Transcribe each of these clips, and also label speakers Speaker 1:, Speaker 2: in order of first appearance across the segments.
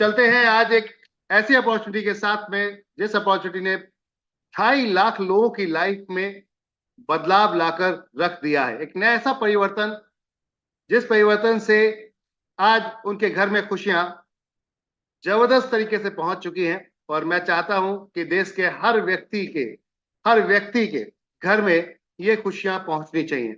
Speaker 1: चलते हैं आज एक ऐसी अपॉर्चुनिटी के साथ में जिस अपॉर्चुनिटी ने 2.5 लाख लोगों की लाइफ में बदलाव लाकर रख दिया है। एक नया ऐसा परिवर्तन जिस परिवर्तन से आज उनके घर में खुशियां जबरदस्त तरीके से पहुंच चुकी हैं। और मैं चाहता हूं कि देश के हर व्यक्ति के घर में ये खुशियां पहुंचनी चाहिए।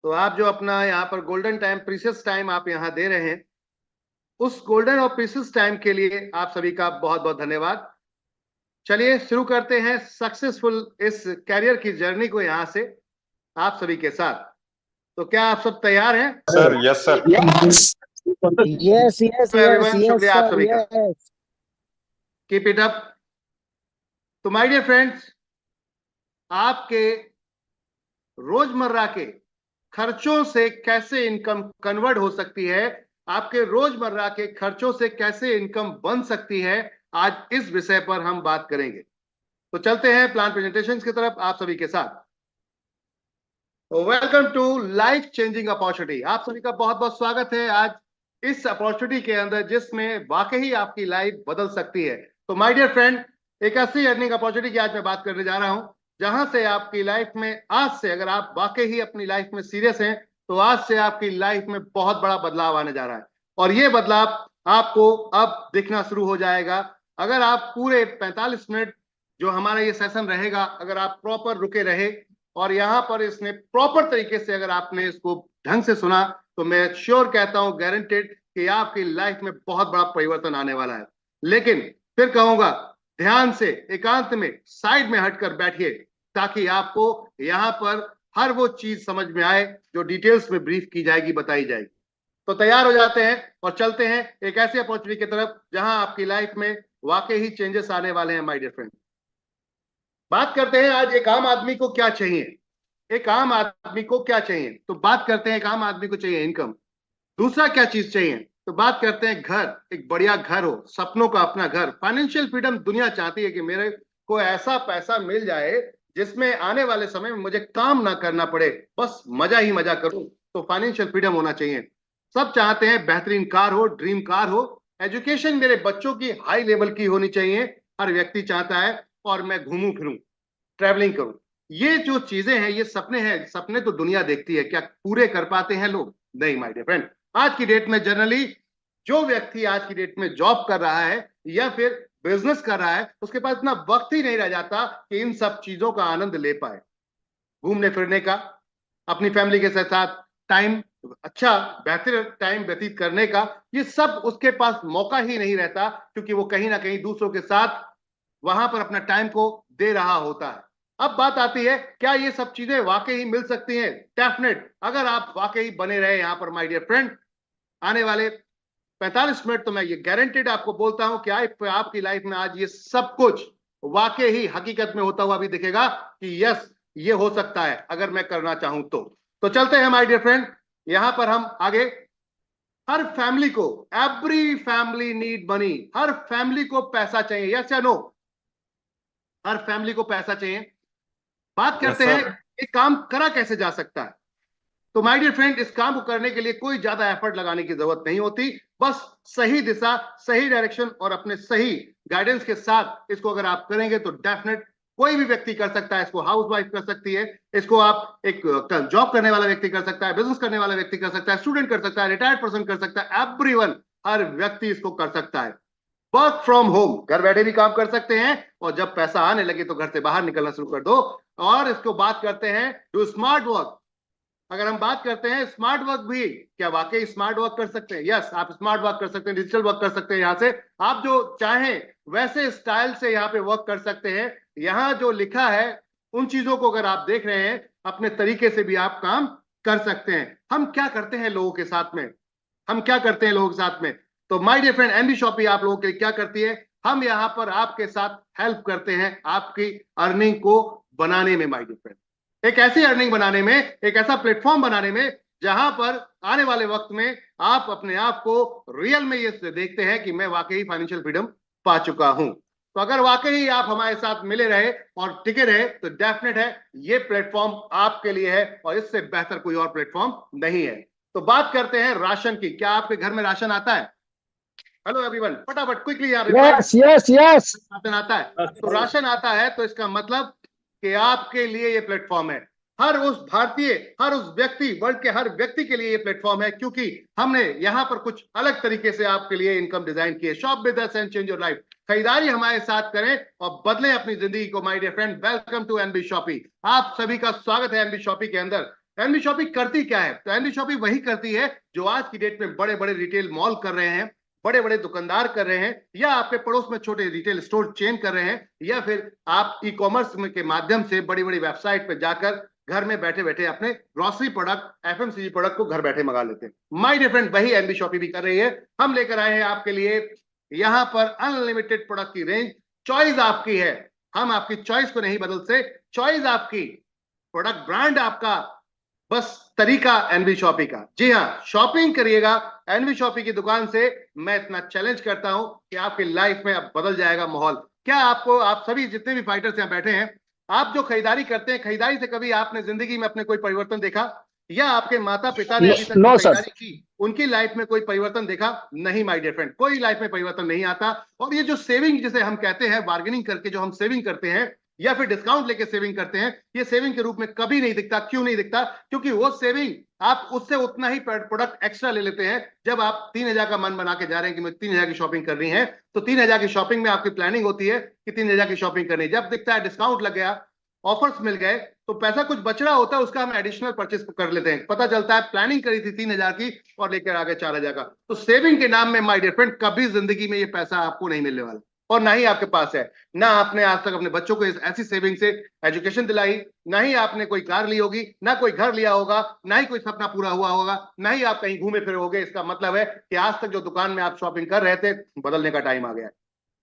Speaker 1: तो आप जो अपना यहाँ पर गोल्डन टाइम, प्रीशियस टाइम आप यहाँ दे रहे हैं, उस गोल्डन और प्रीशियस टाइम के लिए आप सभी का बहुत बहुत धन्यवाद। चलिए शुरू करते हैं सक्सेसफुल इस कैरियर की जर्नी को यहाँ से आप सभी के साथ। तो क्या आप सब तैयार हैं?
Speaker 2: Sir yes sir.
Speaker 3: Yes
Speaker 1: everyone, शुक्रिया आप सभी का। Keep it up. तो माय डियर फ्रेंड्स, आपके रोजमर्रा के खर्चों से कैसे इनकम कन्वर्ट हो सकती है, आपके रोजमर्रा के खर्चों से कैसे इनकम बन सकती है, आज इस विषय पर हम बात करेंगे। तो चलते हैं प्लान प्रेजेंटेशंस की तरफ आप सभी के साथ। Welcome to life changing opportunity. आप सभी का बहुत बहुत स्वागत है आज इस अपॉर्चुनिटी के अंदर जिसमें वाकई आपकी लाइफ बदल सकती है। तो माय डियर फ्रेंड, एक ऐसी अर्निंग अपॉर्चुनिटी की आज मैं बात करने जा रहा हूं जहां से आपकी लाइफ में आज से, अगर आप वाकई ही अपनी लाइफ में सीरियस हैं, तो आज से आपकी लाइफ में बहुत बड़ा बदलाव आने जा रहा है। और ये बदलाव आपको अब दिखना शुरू हो जाएगा अगर आप पूरे 45 मिनट जो हमारा ये सेशन रहेगा, अगर आप प्रॉपर रुके रहे और यहाँ पर इसने प्रॉपर तरीके से अगर आपने इसको ढंग से सुना, तो मैं श्योर कहता हूं, गारंटेड, कि आपकी लाइफ में बहुत बड़ा परिवर्तन आने वाला है। लेकिन फिर कहूंगा, ध्यान से एकांत में साइड में हटकर बैठिए ताकि आपको यहाँ पर हर वो चीज समझ में आए जो डिटेल्स में ब्रीफ की जाएगी, बताई जाएगी। तो तैयार हो जाते हैं और चलते हैं एक ऐसी अपॉर्चुनिटी की तरफ जहां आपकी लाइफ में वाकई ही चेंजेस आने वाले हैं। माय डियर फ्रेंड, बात करते हैं आज एक आम आदमी को क्या चाहिए। एक आम आदमी को क्या चाहिए? तो बात करते हैं एक आम आदमी को चाहिए इनकम। दूसरा क्या चीज चाहिए? तो बात करते हैं घर, एक बढ़िया घर हो, सपनों का अपना घर। फाइनेंशियल फ्रीडम दुनिया चाहती है कि मेरे को ऐसा पैसा मिल जाए जिसमें आने वाले समय में मुझे काम ना करना पड़े, बस मजा ही मजा करूं। तो फाइनेंशियल फ्रीडम होना चाहिए। सब चाहते हैं बेहतरीन कार हो, ड्रीम कार हो। एजुकेशन मेरे बच्चों की हाई लेवल की होनी चाहिए, हर व्यक्ति चाहता है। और मैं घूमूं फिरूं, ट्रैवलिंग करूं। ये जो चीजें हैं, ये सपने हैं। सपने तो दुनिया देखती है, क्या पूरे कर पाते हैं लोग? नहीं माय डियर फ्रेंड। आज की डेट में जनरली जो व्यक्ति आज की डेट में जॉब कर रहा है या फिर बिजनेस कर रहा है, उसके पास इतना वक्त ही नहीं रह जाता कि इन सब चीजों का आनंद ले पाए। घूमने फिरने का, अपनी फैमिली के साथ टाइम, अच्छा बेहतर टाइम व्यतीत करने का, ये सब उसके पास मौका ही नहीं रहता, क्योंकि वो कहीं ना कहीं दूसरों के साथ वहां पर अपना टाइम को दे रहा होता है। अब बात आती है, क्या ये सब चीजें वाकई ही मिल सकती हैं? डेफिनेट, अगर आप वाकई बने रहे यहां पर माय डियर फ्रेंड, आने वाले 45 मिनट तो मैं ये गारंटेड आपको बोलता हूं कि आपकी लाइफ में आज ये सब कुछ वाकई ही हकीकत में होता हुआ भी दिखेगा कि यस, ये हो सकता है अगर मैं करना चाहूं तो चलते हैं माय डियर फ्रेंड, यहां पर हम आगे। हर फैमिली को, एवरी फैमिली नीड मनी। हर फैमिली को पैसा चाहिए, यस या नो? हर फैमिली को पैसा चाहिए। बात करते हैं ये काम करा कैसे जा सकता है। तो माय डियर फ्रेंड, इस काम को करने के लिए कोई ज्यादा एफर्ट लगाने की जरूरत नहीं होती। बस सही दिशा, सही डायरेक्शन और अपने सही गाइडेंस के साथ इसको अगर आप करेंगे तो डेफिनेट कोई भी व्यक्ति कर सकता है। इसको हाउस वाइफ कर सकती है, इसको आप एक जॉब करने वाला व्यक्ति कर सकता है, बिजनेस करने वाला व्यक्ति कर सकता है, स्टूडेंट कर सकता है, रिटायर्ड पर्सन कर सकता है, एवरीवन, हर व्यक्ति इसको कर सकता है। वर्क फ्रॉम होम, घर बैठे भी काम कर सकते हैं, और जब पैसा आने लगे तो घर से बाहर निकलना शुरू कर दो। और इसको बात करते हैं डू स्मार्ट वर्क। अगर हम बात करते हैं स्मार्ट वर्क भी, क्या वाकई स्मार्ट वर्क कर सकते हैं? यस, आप स्मार्ट वर्क कर सकते हैं, डिजिटल वर्क कर सकते हैं। यहां से आप जो चाहें वैसे स्टाइल से यहाँ पे वर्क कर सकते हैं। यहाँ जो लिखा है उन चीजों को अगर आप देख रहे हैं, अपने तरीके से भी आप काम कर सकते हैं। हम क्या करते हैं लोगों के साथ में? हम क्या करते हैं लोगों के साथ में? तो my dear friend, M B Shoppy आप लोगों के लिए क्या करती है? हम यहाँ पर आपके साथ हेल्प करते हैं आपकी अर्निंग को बनाने में। माय डियर फ्रेंड, एक ऐसी अर्निंग बनाने में, एक ऐसा प्लेटफॉर्म बनाने में जहां पर आने वाले वक्त में आप अपने आप को रियल में ये देखते हैं कि मैं वाकई फाइनेंशियल फ्रीडम पा चुका हूं। तो अगर वाकई आप हमारे साथ मिले रहे और टिके रहे तो डेफिनेट है ये प्लेटफॉर्म आपके लिए है और इससे बेहतर कोई और प्लेटफॉर्म नहीं है। तो बात करते हैं राशन की। क्या आपके घर में राशन आता है? हेलो एवरीवन, फटाफट क्विकली यार reply.
Speaker 3: Yes, yes, yes.
Speaker 1: Ration आता है? तो राशन आता है तो इसका मतलब कि आपके लिए ये प्लेटफॉर्म है। हर उस भारतीय, हर उस व्यक्ति, वर्ल्ड के हर व्यक्ति के लिए ये प्लेटफॉर्म है, क्योंकि हमने यहाँ पर कुछ अलग तरीके से आपके लिए इनकम डिजाइन की है। Shop with us and change your life. खरीदारी हमारे साथ करें और बदलें अपनी जिंदगी को। My dear friend, welcome to N B Shoppy. आप सभी का स्वागत है एनबी शॉपी के अंदर। एनबी शॉपी करती क्या है? तो एनबी शॉपी वही करती है जो आज की डेट में बड़े बड़े रिटेल मॉल कर रहे हैं, बड़े बड़े दुकानदार कर रहे हैं, या आपके पड़ोस में छोटे रिटेल स्टोर चेन कर रहे हैं, या फिर आप ई कॉमर्स के माध्यम से बड़ी बड़ी वेबसाइट पर जाकर घर में बैठे बैठे अपने ग्रोसरी प्रोडक्ट, एफएमसीजी प्रोडक्ट को घर बैठे मंगा लेते हैं। माय डियर फ्रेंड, वही एनबी शॉपी भी कर रही है। हम लेकर आए हैं आपके लिए यहां पर अनलिमिटेड प्रोडक्ट की रेंज। चॉइस आपकी है, हम आपकी चॉइस को नहीं बदलते। चॉइस आपकी, प्रोडक्ट ब्रांड आपका, बस तरीका एनबी शॉपी का। जी हाँ, शॉपिंग करिएगा एनबी शॉपी की दुकान से। मैं इतना चैलेंज करता हूं कि आपकी लाइफ में अब बदल जाएगा माहौल। क्या आपको, आप सभी जितने भी फाइटर्स यहां बैठे हैं, आप जो खरीदारी करते हैं, खरीदारी से कभी आपने जिंदगी में अपने कोई परिवर्तन देखा? या आपके माता पिता ने अभी तक जो
Speaker 3: No, sir.
Speaker 1: खरीदारी की उनकी लाइफ में कोई परिवर्तन देखा? नहीं माय डियर फ्रेंड, कोई लाइफ में परिवर्तन नहीं आता। और ये जो सेविंग जिसे हम कहते हैं, बार्गेनिंग करके जो हम सेविंग करते हैं या फिर डिस्काउंट लेके सेविंग करते हैं, ये सेविंग के रूप में कभी नहीं दिखता। क्यों नहीं दिखता? क्योंकि वो सेविंग आप उससे उतना ही प्रोडक्ट एक्स्ट्रा ले लेते हैं। जब आप 3000 का मन बना के जा रहे हैं कि मुझे 3000 की शॉपिंग करनी है, तो 3000 की शॉपिंग में आपकी प्लानिंग होती है कि 3000 की शॉपिंग करनी है। जब दिखता है डिस्काउंट लग गया, ऑफर्स मिल गए, तो पैसा कुछ बच रहा होता है, उसका हम एडिशनल परचेस कर लेते हैं। पता चलता है प्लानिंग करी थी 3000 की और लेकर आ गए 4000 का। तो सेविंग के नाम में माय डियर फ्रेंड, कभी जिंदगी में ये पैसा आपको नहीं मिलने वाला, और ना ही आपके पास है। ना आपने आज तक अपने बच्चों को ऐसी सेविंग से एजुकेशन दिलाई, ना ही आपने कोई कार ली होगी, ना कोई घर लिया होगा, ना ही कोई सपना पूरा हुआ होगा, ना ही आप कहीं घूमे फिरे होगे। इसका मतलब है कि आज तक जो दुकान में आप शॉपिंग कर रहे थे, बदलने का टाइम आ गया है।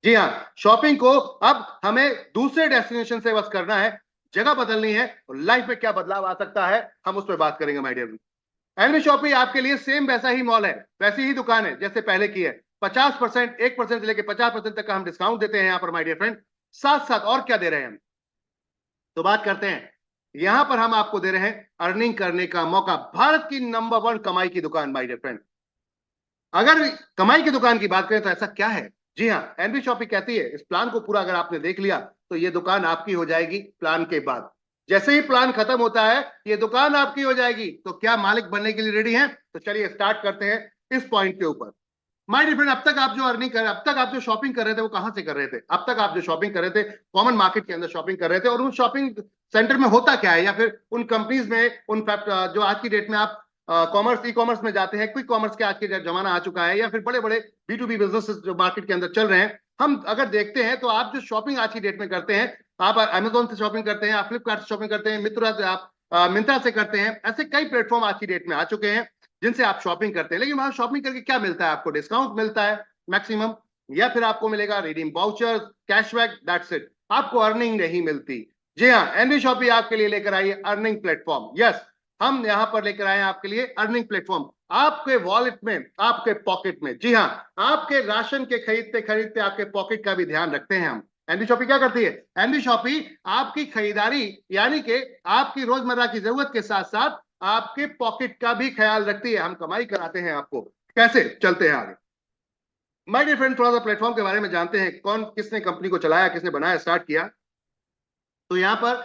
Speaker 1: जी हाँ, शॉपिंग को अब हमें दूसरे डेस्टिनेशन से बस करना है, जगह बदलनी है। और लाइफ में क्या बदलाव आ सकता है, हम उस पर बात करेंगे माय डियर। एनबी शॉपी आपके लिए सेम वैसा ही मॉल है, वैसी ही दुकान है जैसे पहले की है। 50%, 1% से लेकर 50% तक का हम डिस्काउंट देते हैं यहाँ पर माय डियर फ्रेंड। साथ साथ और क्या दे रहे हैं हम, तो बात करते हैं। यहां पर हम आपको दे रहे हैं अर्निंग करने का मौका। भारत की नंबर 1 कमाई की दुकान माय डियर फ्रेंड। अगर कमाई की दुकान की बात करें तो ऐसा क्या है? जी हाँ, एनबी शॉपी कहती है इस प्लान को पूरा अगर आपने देख लिया तो ये दुकान आपकी हो जाएगी। प्लान के बाद जैसे ही प्लान खत्म होता है, ये दुकान आपकी हो जाएगी। तो क्या मालिक बनने के लिए रेडी हैं? तो चलिए स्टार्ट करते हैं इस पॉइंट के ऊपर। माय डियर फ्रेंड, अब तक आप जो अर्निंग कर, अब तक आप जो शॉपिंग कर रहे थे, वो कहां से कर रहे थे? अब तक आप जो शॉपिंग कर रहे थे, कॉमन मार्केट के अंदर शॉपिंग कर रहे थे। और उन शॉपिंग सेंटर में होता क्या है, या फिर उन कंपनीज में, उन जो आज की डेट में आप कॉमर्स, ई कॉमर्स में जाते हैं, क्विक कॉमर्स के आज के जमाना आ चुका है, या फिर बड़े बड़े B2B बिजनेस जो मार्केट के अंदर चल रहे हैं, हम अगर देखते हैं तो आप जो शॉपिंग आज की डेट में करते हैं, आप अमेजोन से शॉपिंग करते हैं, आप फ्लिपकार्ट से शॉपिंग करते हैं, मित्रा से, आप मिंत्रा से करते हैं। ऐसे कई प्लेटफॉर्म आज की डेट में आ चुके हैं जिनसे आप शॉपिंग करते हैं। लेकिन वहां शॉपिंग करके क्या मिलता है आपको? डिस्काउंट मिलता है मैक्सिमम, या फिर आपको मिलेगा redeem voucher, cashback, that's it. आपको अर्निंग नहीं मिलती। जी हाँ, एनबी शॉपी आपके लिए लेकर आई है अर्निंग प्लेटफॉर्म। यस, हम यहां पर लेकर आए हैं आपके लिए अर्निंग प्लेटफॉर्म, आपके वॉलेट में, आपके पॉकेट में। जी हाँ, आपके राशन के खरीदते खरीदते आपके पॉकेट का भी ध्यान रखते हैं हम। एनबी शॉपी क्या करती है? एनबी शॉपी आपकी खरीदारी, यानी कि आपकी रोजमर्रा की जरूरत के साथ साथ आपके पॉकेट का भी ख्याल रखती है। हम कमाई कराते हैं आपको। कैसे? चलते हैं आगे। माय डियर फ्रेंड, थोड़ा सा प्लेटफॉर्म के बारे में जानते हैं। कौन, किसने कंपनी को चलाया, किसने बनाया, स्टार्ट किया। तो यहाँ पर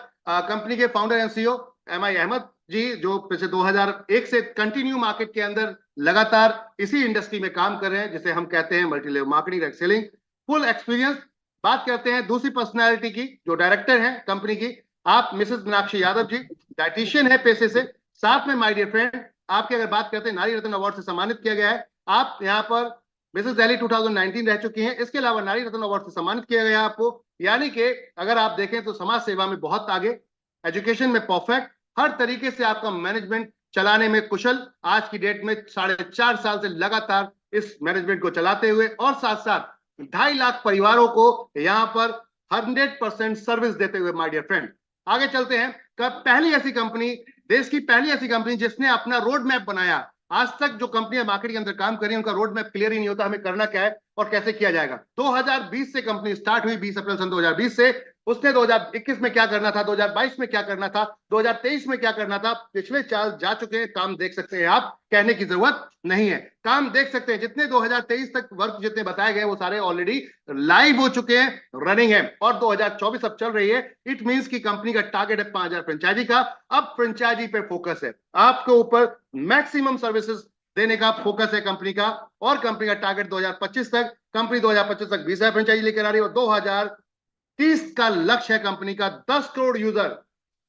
Speaker 1: कंपनी के founder and CEO MI Ahmad ji, जो पिछले 2001 से कंटिन्यू मार्केट के अंदर लगातार इसी इंडस्ट्री में काम कर रहे हैं, जिसे हम कहते हैं multi level marketing and selling, full experience. बात करते हैं दूसरी पर्सनैलिटी की, जो डायरेक्टर है कंपनी की, आप मिसेस मीनाक्षी यादव जी, डाइटिशियन है पेशे से। साथ में माय डियर फ्रेंड, आपकी अगर बात करते हैं, नारी रत्न अवार्ड से सम्मानित किया गया है। आप यहाँ पर मिसेस दिल्ली 2019 रह चुकी हैं। इसके अलावा नारी रत्न अवार्ड से सम्मानित किया गया आपको। यानी कि अगर आप देखें तो समाज सेवा में बहुत आगे, एजुकेशन में परफेक्ट, हर तरीके से आपका मैनेजमेंट चलाने में कुशल। आज की डेट में 4.5 साल से लगातार इस मैनेजमेंट को चलाते हुए, और साथ साथ 2.5 लाख परिवारों को यहां पर 100% सर्विस देते हुए माय डियर फ्रेंड। आगे चलते हैं। पहली ऐसी कंपनी, देश की पहली ऐसी कंपनी जिसने अपना रोड मैप बनाया, आज तक जो कंपनियां मार्केट के अंदर काम कर रही हैं उनका रोड मैप क्लियर ही नहीं होता, हमें करना क्या है और कैसे किया जाएगा। 2020 से कंपनी स्टार्ट हुई, 20 अप्रैल सन 2020 से। उसने 2021 में क्या करना था, 2022 में क्या करना था, 2023 में क्या करना था, पिछले साल जा चुके हैं, काम देख सकते हैं आप, कहने की जरूरत नहीं है, काम देख सकते हैं। जितने 2023 तक वर्क जितने बताए गए वो सारे ऑलरेडी लाइव हो चुके हैं, रनिंग है, और 2024 अब चल रही है। इट मींस की कंपनी का टारगेट है 5000 फ्रेंचाइजी का। अब फ्रेंचाइजी पे फोकस है, आपके ऊपर मैक्सिमम सर्विसेज देने का फोकस है कंपनी का। और कंपनी का टारगेट 2025 तक, कंपनी 2025 तक 20,000 फ्रेंचाइजी लेकर आ रही है, और 2030 का लक्ष्य है कंपनी का 10 crore user.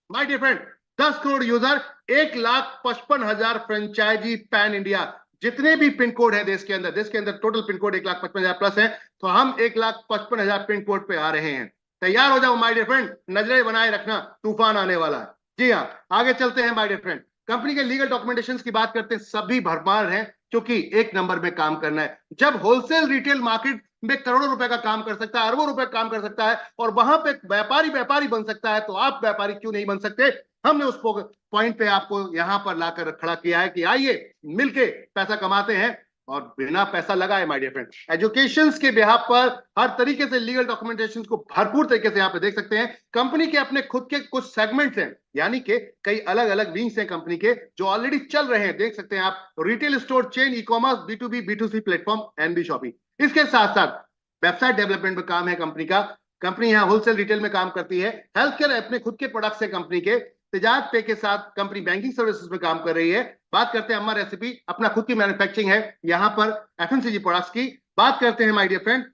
Speaker 1: My dear friend, 10 crore user, 1,55,000 franchise pan India. जितने भी पिन कोड है देश के अंदर टोटल पिन कोड 1,55,000 प्लस है, तो हम 1,55,000 पिन कोड पे आ रहे हैं। तैयार हो जाओ माय डियर फ्रेंड, नजरें बनाए रखना, तूफान आने वाला है। जी हाँ, आगे चलते हैं माय डियर फ्रेंड। कंपनी के लीगल डॉक्यूमेंटेशन की बात करते हैं, सभी भरमार हैं, क्योंकि एक नंबर में काम करना है। जब होलसेल रिटेल मार्केट में करोड़ों रुपए का काम कर सकता है, अरबों रुपए काम कर सकता है, और वहां पे व्यापारी बन सकता है, तो आप व्यापारी क्यों नहीं बन सकते। हमने उस पॉइंट पे आपको यहां पर लाकर खड़ा किया है कि आइए मिलके पैसा कमाते हैं, और बिना पैसा लगाए माय डियर फ्रेंड। एजुकेशन के बिहाफ पर हर तरीके से लीगल डॉक्यूमेंटेशन को भरपूर तरीके से यहां पे देख सकते हैं। कंपनी के अपने खुद के कुछ सेगमेंट्स हैं, यानी कि कई अलग अलग विंग्स हैं कंपनी के, जो ऑलरेडी चल रहे हैं, देख सकते हैं आप। Retail store chain, e commerce, B2B B2C platform, N B shopping. इसके साथ साथ वेबसाइट डेवलपमेंट में काम है कंपनी का। कंपनी यहां होलसेल रिटेल में काम करती है। हेल्थ केयर अपने खुद के प्रोडक्ट्स है कंपनी के। तिजारत पे के साथ कंपनी बैंकिंग सर्विसेज में काम कर रही है। बात करते हैं अम्मा रेसिपी, अपना खुद की मैन्युफैक्चरिंग है यहां पर FMCG प्रोडक्ट्स की। बात करते हैं माय डियर फ्रेंड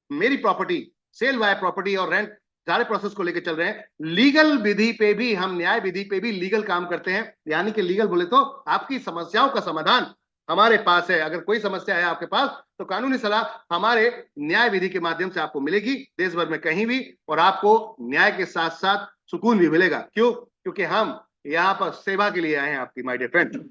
Speaker 1: मेरी प्रॉपर्टी, सेल वाया प्रॉपर्टी और रेंट, सारे प्रोसेस को लेकर चल रहे हैं। लीगल विधि पे भी हम, न्याय विधि पे भी लीगल काम करते हैं, यानी कि लीगल बोले तो आपकी समस्याओं का समाधान हमारे पास है। अगर कोई समस्या है आपके पास, तो कानूनी सलाह हमारे न्याय विधि के माध्यम से आपको मिलेगी, देश भर में कहीं भी, और आपको न्याय के साथ साथ सुकून भी मिलेगा। क्यों? क्योंकि हम यहाँ पर सेवा के लिए आए हैं आपकी माय डियर फ्रेंड।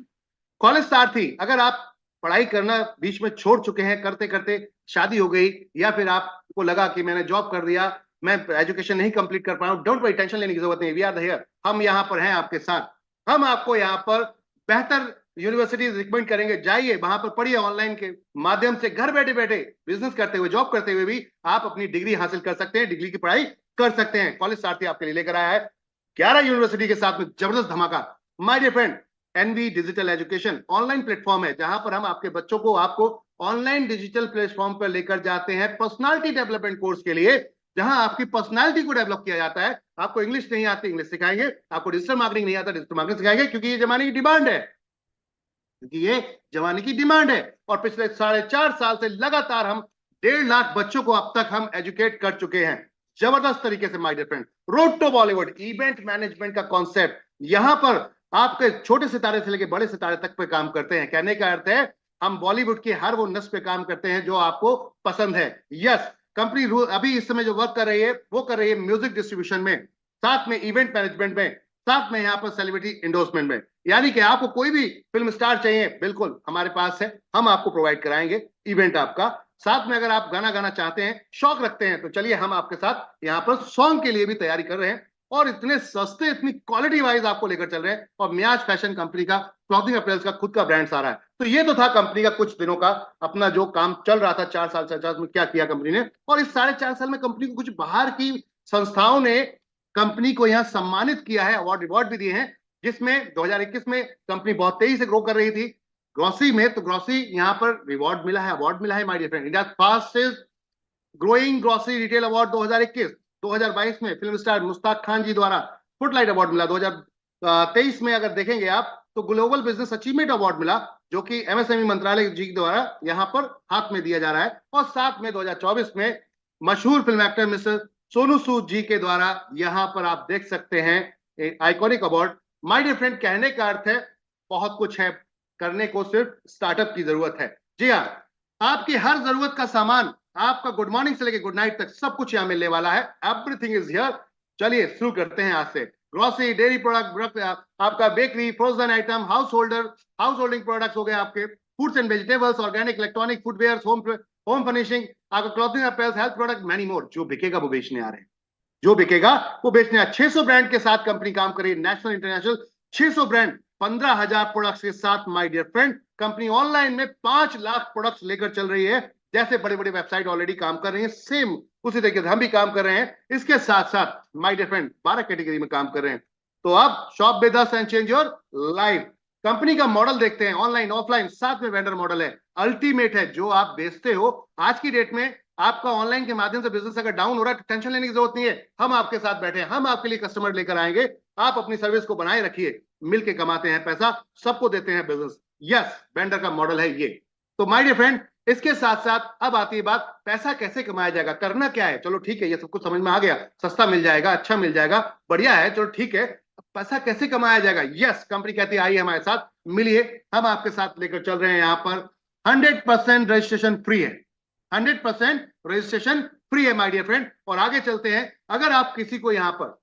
Speaker 1: कॉलेज साथी, अगर आप पढ़ाई करना बीच में छोड़ चुके हैं, करते करते शादी हो गई, या फिर आपको लगा कि मैंने जॉब कर दिया, मैं एजुकेशन नहीं कंप्लीट कर पाया हूं, डोंट वरी, टेंशन लेने की जरूरत नहीं, वी आर हियर, हम यहां पर हैं आपके साथ। हम आपको यहां पर बेहतर यूनिवर्सिटी रिकमेंड करेंगे, जाइए वहां पर पढ़िए, ऑनलाइन के माध्यम से घर बैठे बैठे बिजनेस करते हुए, जॉब करते हुए भी आप अपनी डिग्री हासिल कर सकते हैं, डिग्री की पढ़ाई कर सकते हैं। कॉलेज साथी आपके लिए लेकर आया है 11 यूनिवर्सिटी के साथ में जबरदस्त धमाका। My dear friend, N V digital education online platform है, जहां पर हम आपके बच्चों को, आपको ऑनलाइन डिजिटल प्लेटफॉर्म पर लेकर जाते हैं पर्सनालिटी डेवलपमेंट कोर्स के लिए, जहां आपकी पर्सनालिटी को डेवलप किया जाता है। आपको इंग्लिश नहीं आती, इंग्लिश सिखाएंगे, आपको डिजिटल मार्केटिंग नहीं आता, डिजिटल मार्केटिंग सिखाएंगे, क्योंकि ये जमाने की डिमांड है, क्योंकि ये जमाने की डिमांड है। और पिछले 4.5 साल से लगातार हम 1.5 लाख बच्चों को अब तक हम एजुकेट कर चुके हैं, जबरदस्त तरीके से my dear friend. Road to Bollywood event management का कॉन्सेप्ट, यहां पर आपके छोटे सितारे से लेकर बड़े सितारे तक पे काम करते हैं। कहने का अर्थ है हम बॉलीवुड की हर वो नस पे काम करते हैं जो आपको पसंद है। यस, कंपनी अभी इस समय जो वर्क कर रही है वो कर रही है म्यूजिक डिस्ट्रीब्यूशन में, साथ में इवेंट मैनेजमेंट में, साथ में यहाँ पर सेलिब्रिटी इंडोर्समेंट में। यानी कि आपको कोई भी फिल्म स्टार चाहिए, बिल्कुल हमारे पास है, हम आपको प्रोवाइड कराएंगे इवेंट आपका। साथ में अगर आप गाना गाना चाहते हैं, शौक रखते हैं, तो चलिए हम आपके साथ यहाँ पर सॉन्ग के लिए भी तैयारी कर रहे हैं, और इतने सस्ते, इतनी क्वालिटी वाइज आपको लेकर चल रहे हैं। और मियाज फैशन कंपनी का क्लॉथिंग अपीयर्स का खुद का ब्रांड सारा है। तो ये तो था कंपनी का कुछ दिनों का अपना जो काम चल रहा था 4 साल में क्या किया कंपनी ने। और इस 4.5 साल में कंपनी को कुछ बाहर की संस्थाओं ने कंपनी को यहाँ सम्मानित किया है, अवार्ड रिवॉर्ड भी दिए हैं, जिसमें 2021 में कंपनी बहुत तेजी से ग्रो कर रही थी ग्रोसरी में, तो ग्रोसरी यहाँ पर रिवॉर्ड मिला है, अवार्ड मिला है my dear friend. India fastest growing grocery retail award 2021। 2022 में फिल्म स्टार मुश्ताक खान जी द्वारा फुटलाइट अवार्ड मिला। 2023 में अगर देखेंगे आप तो ग्लोबल बिजनेस अचीवमेंट अवार्ड मिला, जो कि MSME मंत्रालय जी द्वारा यहाँ पर हाथ में दिया जा रहा है। और साथ में 2024 में मशहूर film actor mister Sonu Sood ji के द्वारा यहाँ पर आप देख सकते हैं iconic award. My dear friend, कहने का अर्थ है बहुत कुछ है, करने को सिर्फ स्टार्टअप की जरूरत है। जी हाँ, आपकी हर जरूरत का सामान, आपका गुड मॉर्निंग से लेकर गुड नाइट तक सब कुछ यहाँ मिलने वाला है। Everything is here. चलिए शुरू करते हैं आज से। ग्रोसरी, डेयरी प्रोडक्ट, आपका bakery, frozen item, house holding products हो गए आपके, fruits and vegetables, organic, electronic, footwear, home furnishing, आपका clothing appears, health product, many more. जो बिकेगा वो बेचने आ रहे हैं, जो बिकेगा वो बेचने आ 600 ब्रांड के साथ कंपनी काम कर रही है, नेशनल इंटरनेशनल 600 ब्रांड 15,000 प्रोडक्ट्स के साथ my dear friend company online में 5 लाख प्रोडक्ट्स लेकर चल रही है। जैसे बड़े बड़े वेबसाइट ऑलरेडी काम कर रही है, सेम उसी तरीके से हम भी काम कर रहे हैं। इसके साथ साथ माय डियर फ्रेंड 12 कैटेगरी में काम कर रहे हैं। तो अब shop with us and change your life. Company का मॉडल देखते हैं, ऑनलाइन ऑफलाइन साथ में वेंडर मॉडल है। अल्टीमेट है, जो आप बेचते हो आज की डेट में आपका ऑनलाइन के माध्यम से बिजनेस अगर डाउन हो रहा है तो टेंशन लेने की जरूरत नहीं है। हम आपके साथ बैठे हैं, हम आपके लिए कस्टमर लेकर आएंगे। आप अपनी सर्विस को बनाए रखिए, मिलके कमाते हैं पैसा, सबको देते हैं बिजनेस। यस, वेंडर का मॉडल है ये। तो माय डियर फ्रेंड, इसके साथ साथ अब आती है बात, पैसा कैसे कमाया जाएगा, करना क्या है। चलो ठीक है, ये सब कुछ समझ में आ गया, सस्ता मिल जाएगा, अच्छा मिल जाएगा, बढ़िया है, चलो ठीक है। पैसा कैसे कमाया जाएगा? यस, कंपनी कहती है आइए हमारे साथ मिलिए, हम आपके साथ लेकर चल रहे हैं। यहाँ पर 100% रजिस्ट्रेशन फ्री है, 100% रजिस्ट्रेशन फ्री है माय डियर फ्रेंड। और आगे चलते हैं, अगर आप किसी को यहाँ पर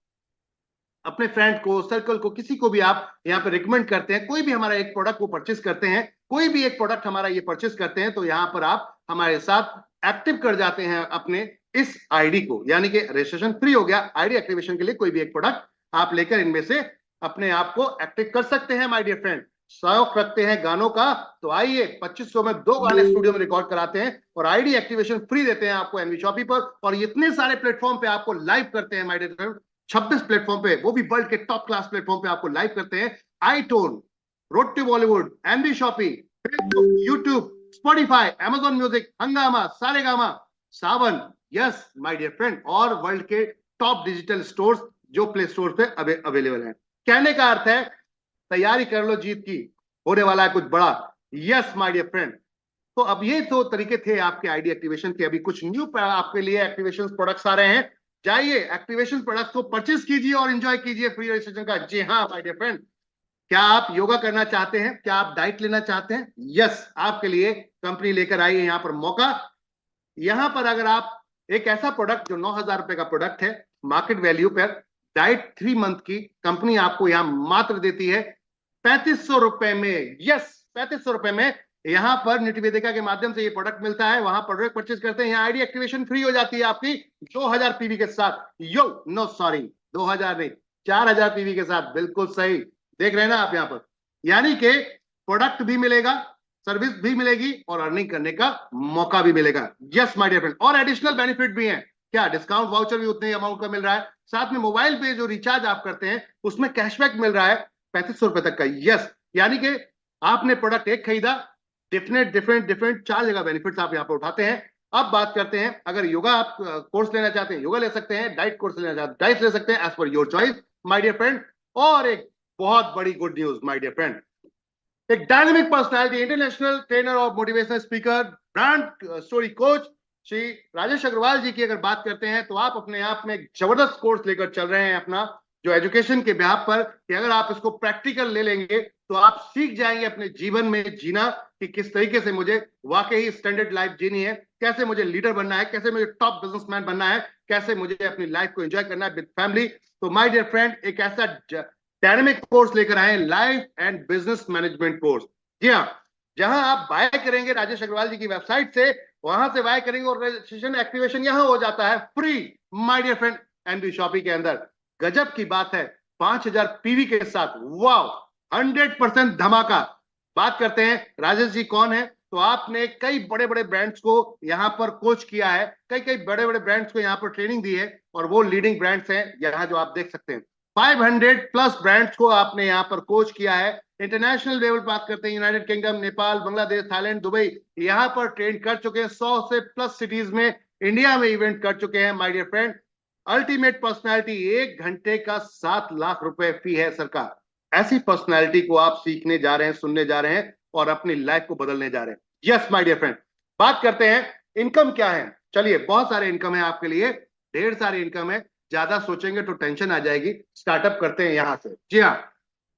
Speaker 1: अपने फ्रेंड को, सर्कल को, किसी को भी आप यहाँ पे रिकमेंड करते हैं, कोई भी हमारा एक प्रोडक्ट को परचेस करते हैं, कोई भी एक प्रोडक्ट हमारा ये परचेस करते हैं, तो यहाँ पर आप हमारे साथ एक्टिव कर जाते हैं अपने इस आईडी को, यानी कि रजिस्ट्रेशन फ्री हो गया। आईडी एक्टिवेशन के लिए कोई भी एक प्रोडक्ट आप लेकर इनमें से अपने आप को एक्टिव कर सकते हैं माय डियर फ्रेंड। शौक रखते हैं गानों का, तो आइए 2500 में 2 गाने स्टूडियो में रिकॉर्ड कराते हैं और आईडी एक्टिवेशन फ्री देते हैं आपको एनवी शॉपी पर। और इतने सारे प्लेटफॉर्म पे आपको लाइव करते हैं माय डियर फ्रेंड, 26 प्लेटफॉर्म पे, वो भी वर्ल्ड के टॉप क्लास प्लेटफॉर्म पे आपको लाइव करते हैं। आईटोन, रोड टू बॉलीवुड, एनवी शॉपी, Facebook, YouTube, Spotify, Amazon music, Hungama, Saregama, Saavn, yes my dear friend, और वर्ल्ड के टॉप डिजिटल स्टोर्स जो प्ले स्टोर पे अवेलेबल हैं। कहने का अर्थ है तैयारी कर लो जीत की, होने वाला है कुछ बड़ा। यस माय डियर फ्रेंड, तो अब ये तो तरीके थे आपके आईडी एक्टिवेशन के। अभी कुछ न्यू आपके लिए एक्टिवेशन प्रोडक्ट्स आ रहे हैं। जाइए एक्टिवेशन प्रोडक्ट्स को परचेस कीजिए और एंजॉय कीजिए फ्री रजिस्ट्रेशन का। जी हाँ माय डियर फ्रेंड, क्या आप योगा करना चाहते हैं, क्या आप डाइट लेना चाहते हैं? यस, आपके लिए कंपनी लेकर आई है यहाँ पर मौका। यहां पर अगर आप एक ऐसा प्रोडक्ट जो 9,000 रुपए का प्रोडक्ट है, मार्केट वैल्यू पर डाइट 3 मंथ की कंपनी आपको यहां मात्र देती है 3500 रुपए में। यस, 3500 रुपए में यहां पर निटिवेदिका के माध्यम से ये प्रोडक्ट मिलता है। वहां प्रोडक्ट परचेज करते हैं, यहाँ आईडी एक्टिवेशन फ्री हो जाती है आपकी 2000 पीवी के साथ। यो नो सॉरी, 2000 नहीं, 4000 पीवी के साथ। बिल्कुल सही देख रहे हैं ना आप यहाँ पर, यानी कि प्रोडक्ट भी मिलेगा, सर्विस भी मिलेगी और अर्निंग करने का मौका भी मिलेगा। यस माय डियर फ्रेंड, और एडिशनल बेनिफिट भी हैं। क्या? डिस्काउंट वाउचर भी उतने अमाउंट का मिल रहा है, साथ में मोबाइल पे जो रिचार्ज आप करते हैं उसमें कैशबैक मिल रहा है 3500 रुपए तक का। यस, यानी कि आपने प्रोडक्ट एक खरीदा, डिफरेंट 4 जगह बेनिफिट्स आप यहाँ पे उठाते हैं। अब बात करते हैं, अगर योगा आप कोर्स लेना चाहते हैं योगा ले सकते हैं, डाइट कोर्स लेना चाहते हैं डाइट ले सकते हैं, as per your choice my dear friend. और एक बहुत बड़ी good news my dear friend, एक डायनेमिक पर्सनालिटी, इंटरनेशनल ट्रेनर और motivational speaker, brand story coach Shri Rajesh Agarwal ji की अगर बात करते हैं, तो आप अपने आप में एक जबरदस्त कोर्स लेकर चल रहे हैं अपना, जो एजुकेशन के बिहाफ पर, कि अगर आप इसको प्रैक्टिकल ले लेंगे तो आप सीख जाएंगे अपने जीवन में जीना, कि किस तरीके से मुझे वाकई स्टैंडर्ड लाइफ जीनी है, कैसे मुझे लीडर बनना है, कैसे मुझे टॉप बिजनेसमैन बनना है, कैसे मुझे अपनी लाइफ को एंजॉय करना है विद फैमिली। तो माय डियर फ्रेंड, एक ऐसा डायनेमिक कोर्स लेकर आए, life and business management course. जी हाँ, जहां आप बाय करेंगे राजेश अग्रवाल जी की वेबसाइट से, वहां से बाय करेंगे और रजिस्ट्रेशन एक्टिवेशन यहां हो जाता है free my dear friend NB Shoppy के अंदर। गजब की बात है, 5000 पीवी के साथ, वाव, 100% धमाका। बात करते हैं राजेश जी कौन है, तो आपने कई बड़े बड़े ब्रांड्स को यहां पर कोच किया है, कई बड़े बड़े ब्रांड्स को यहां पर ट्रेनिंग दी है, और वो लीडिंग ब्रांड्स हैं यहां जो आप देख सकते हैं। 500 प्लस ब्रांड्स को आपने यहां पर कोच किया है। इंटरनेशनल लेवल बात करते हैं, United Kingdom, Nepal, Bangladesh, Thailand, Dubai, यहां पर ट्रेन कर चुके हैं। 100 से प्लस सिटीज में इंडिया में इवेंट कर चुके हैं my dear friend. Ultimate personality, 1 घंटे का 7 लाख रुपए फी है सरकार। ऐसी पर्सनालिटी को आप सीखने जा रहे हैं, सुनने जा रहे हैं और अपनी लाइफ को बदलने जा रहे हैं। यस माय डियर फ्रेंड, बात करते हैं इनकम क्या है। चलिए, बहुत सारे इनकम है आपके लिए, ढेर सारे इनकम है, ज्यादा सोचेंगे तो टेंशन आ जाएगी। स्टार्टअप करते हैं यहां से। जी हाँ,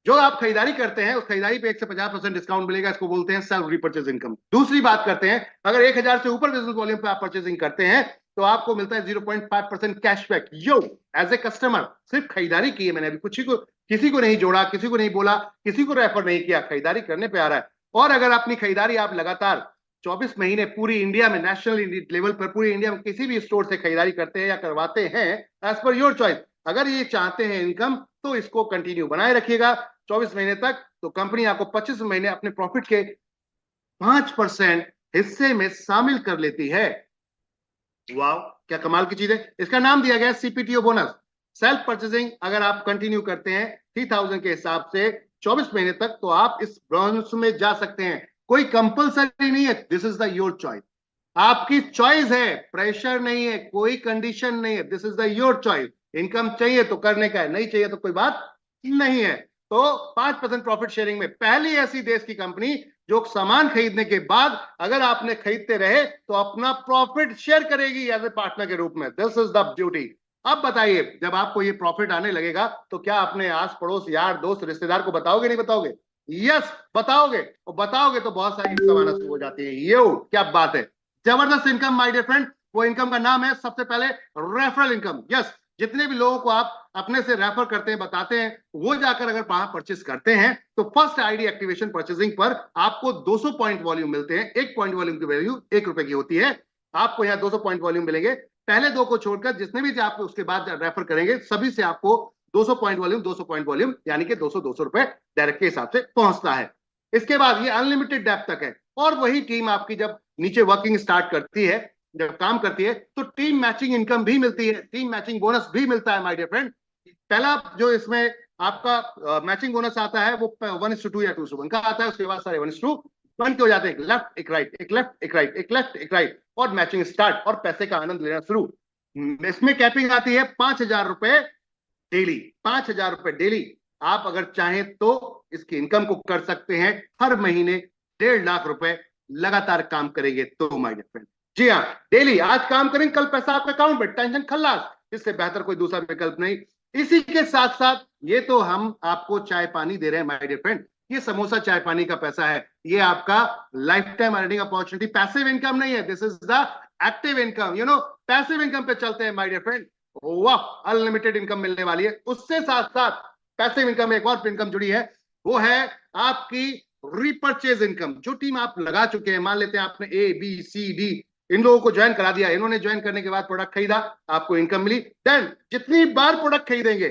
Speaker 1: जो आप खरीदारी करते हैं उस खरीदारी पे 1 से 50% डिस्काउंट मिलेगा, इसको बोलते हैं सेल्फ रीपर्चेज इनकम। दूसरी बात करते हैं, अगर 1000 से ऊपर बिजनेस वॉल्यूम पे आप परचेजिंग करते हैं तो आपको मिलता है 0.5% cashback. Yo, as a customer, सिर्फ खरीदारी की है मैंने, अभी किसी को नहीं जोड़ा, किसी को नहीं बोला, किसी को रेफर नहीं किया, खरीदारी करने पे आ रहा है। और अगर अपनी खरीदारी आप लगातार 24 महीने पूरी इंडिया में, नेशनल लेवल पर पूरी इंडिया में किसी भी स्टोर से खरीदारी करते हैं या करवाते हैं, एज पर योर चॉइस, अगर ये चाहते हैं इनकम, तो इसको कंटिन्यू बनाए रखिएगा। 24 महीने तक, तो कंपनी आपको 25 महीने अपने प्रॉफिट के 5% हिस्से में शामिल कर लेती है। वाह, क्या कमाल की चीज है। इसका नाम दिया गया सीपीटीओ बोनस। सेल्फ परचेसिंग अगर आप कंटिन्यू करते हैं 3000 के हिसाब से 24 महीने तक, तो आप इस बोनस में जा सकते हैं। कोई कंपलसरी नहीं है, this is the your choice. आपकी चॉइस है, प्रेशर नहीं है, कोई कंडीशन नहीं है, this is the your choice. Income चाहिए तो करने का है, नहीं चाहिए तो कोई बात नहीं है। तो 5% प्रॉफिट शेयरिंग में पहली ऐसी देश की कंपनी जो सामान खरीदने के बाद अगर आपने खरीदते रहे तो अपना प्रॉफिट शेयर करेगी एज ए पार्टनर के रूप में। This is the beauty. अब बताइए, जब आपको ये प्रॉफिट आने लगेगा तो क्या अपने आस पड़ोस, यार दोस्त, रिश्तेदार को बताओगे, नहीं बताओगे? यस, बताओगे। और बताओगे तो बहुत सारी इनकम आना शुरू हो जाती है। ये क्या बात है, जबरदस्त इनकम माय डियर फ्रेंड। वो इनकम का नाम है सबसे पहले रेफरल इनकम। यस, जितने भी लोगों को आप अपने से रेफर करते हैं, बताते हैं, वो जाकर अगर वहां परचेस करते हैं तो फर्स्ट आईडी एक्टिवेशन परचेसिंग पर आपको 200 पॉइंट वॉल्यूम मिलते हैं। एक पॉइंट वॉल्यूम की वैल्यू 1 रुपए की होती है। आपको यहाँ 200 पॉइंट वॉल्यूम मिलेंगे। पहले दो को छोड़कर जितने भी आप उसके बाद रेफर करेंगे, सभी से आपको 200 पॉइंट वॉल्यूम, 200 पॉइंट वॉल्यूम यानी कि 200 रुपए डायरेक्ट के हिसाब से पहुंचता है। इसके बाद ये अनलिमिटेड डेप्थ तक है। और वही टीम आपकी जब नीचे वर्किंग स्टार्ट करती है, जब काम करती है, तो टीम मैचिंग इनकम भी मिलती है, टीम मैचिंग बोनस भी मिलता है माय डियर फ्रेंड। पहला जो इसमें आपका मैचिंग बोनस आता है वो 1:2 या 2:1 का आता है। उसके बाद सारे 1:1 के हो जाते हैं, एक लेफ्ट एक राइट, एक लेफ्ट एक राइट, एक लेफ्ट एक राइट, और मैचिंग स्टार्ट और पैसे का आनंद लेना शुरू। इसमें कैपिंग आती है 5,000 रुपए डेली। 5,000 रुपए डेली आप अगर चाहें तो इसकी इनकम को कर सकते हैं हर महीने 1.5 लाख रुपए लगातार काम करेंगे तो माय डियर फ्रेंड। जी हाँ, डेली आज काम करेंगे, कल पैसा आपके अकाउंट में, टेंशन खल्लास। इससे बेहतर कोई दूसरा विकल्प नहीं। इसी के साथ साथ ये तो हम आपको चाय पानी दे रहे हैं माय डियर फ्रेंड, ये समोसा चाय पानी का पैसा है। ये आपका life time earning opportunity, passive income नहीं है, this is the active income. Passive income पे चलते हैं माय डियर फ्रेंड। वाह, अनलिमिटेड इनकम मिलने वाली है। उससे साथ साथ पैसिव इनकम एक और इनकम जुड़ी है, वो है आपकी रिपर्चेज इनकम। जो टीम आप लगा चुके हैं, मान लेते हैं आपने ABCD इन लोगों को ज्वाइन करा दिया, इन्होंने ज्वाइन करने के बाद प्रोडक्ट खरीदा, आपको इनकम मिली। देन जितनी बार प्रोडक्ट खरीदेंगे,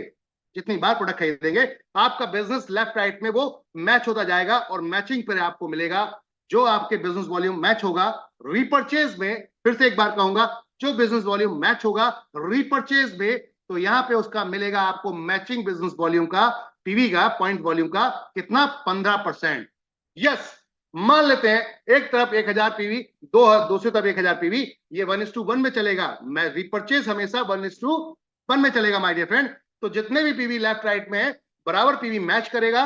Speaker 1: जितनी बार प्रोडक्ट खरीदेंगे, आपका बिजनेस लेफ्ट राइट में वो मैच होता जाएगा और मैचिंग पर आपको मिलेगा जो आपके बिजनेस वॉल्यूम मैच होगा रिपर्चेज में। फिर से एक बार कहूंगा, जो बिजनेस वॉल्यूम मैच होगा रिपर्चेज में, तो यहां पे उसका मिलेगा आपको मैचिंग बिजनेस वॉल्यूम का, पीवी का, पॉइंट वॉल्यूम का कितना, 15%। यस, मान लेते हैं एक तरफ 1000 पीवी, दूसरी तरफ 1000 पीवी, ये 1:1 में चलेगा। मैं रिपर्चेज हमेशा 1:1 में चलेगा माय डियर फ्रेंड। तो जितने भी पीवी लेफ्ट राइट में है, बराबर पीवी मैच करेगा,